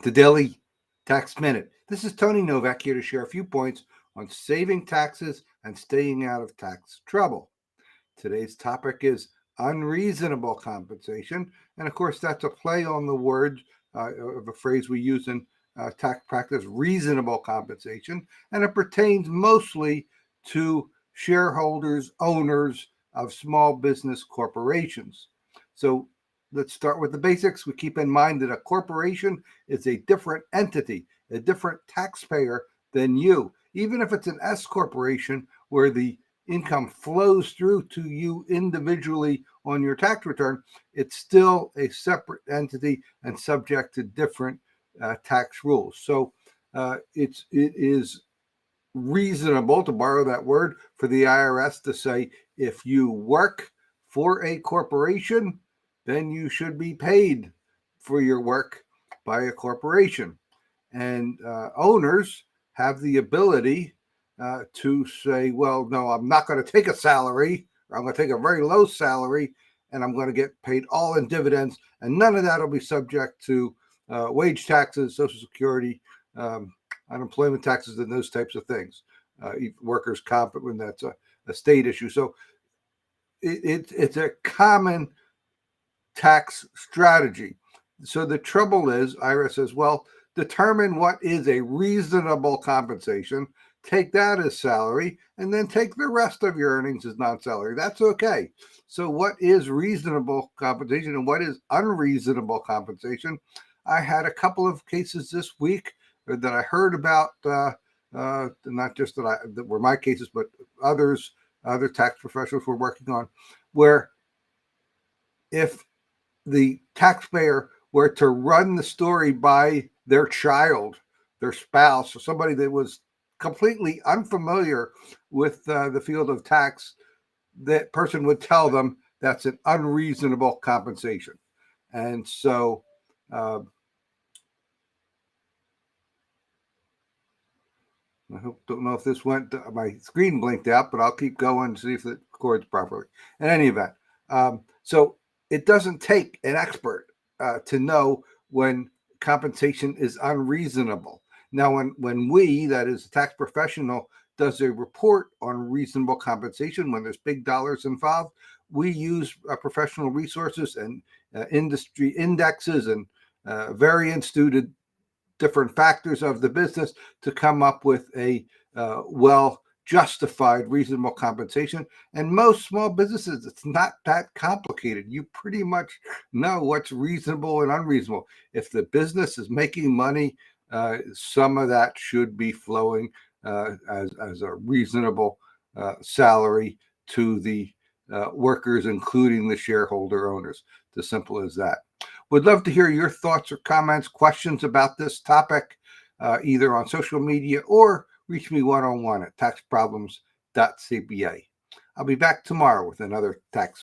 Welcome to Daily Tax Minute. This is Tony Novak here to share a few points on saving taxes and staying out of tax trouble. Today's topic is unreasonable compensation. And of course, that's a play on the word of a phrase we use in tax practice, reasonable compensation. And it pertains mostly to shareholders, owners of small business corporations. So let's start with the basics. We keep in mind that a corporation is a different entity, a different taxpayer than you. Even if it's an S corporation where the income flows through to you individually on your tax return, it's still a separate entity and subject to different tax rules. So it is reasonable, to borrow that word, for the IRS to say if you work for a corporation, then you should be paid for your work by a corporation. And owners have the ability to say, well, no, I'm not going to take a salary, or I'm going to take a very low salary, and I'm going to get paid all in dividends, and none of that will be subject to wage taxes, Social Security, unemployment taxes, and those types of things. Workers' comp, when that's a state issue. So it's a common tax strategy. So the trouble is, IRS says, well, determine what is a reasonable compensation, take that as salary, and then take the rest of your earnings as non-salary. That's okay. So what is reasonable compensation and what is unreasonable compensation? I had a couple of cases this week that I heard about, not just that were my cases, but other tax professionals were working on, where if the taxpayer were to run the story by their child, their spouse, or somebody that was completely unfamiliar with the field of tax, that person would tell them that's an unreasonable compensation. And so I don't know if this went, my screen blinked out, but I'll keep going to see if it records properly. In any event, so it doesn't take an expert to know when compensation is unreasonable. Now, when we, that is a tax professional, does a report on reasonable compensation, when there's big dollars involved, we use professional resources and industry indexes and variance due to different factors of the business to come up with a well-justified reasonable compensation. And most small businesses, it's not that complicated. You pretty much know what's reasonable and unreasonable. If the business is making money, some of that should be flowing as a reasonable salary to the workers, including the shareholder owners. It's as simple as that. Would love to hear your thoughts or comments, questions about this topic, either on social media or reach me one-on-one at taxproblems.cba. I'll be back tomorrow with another tax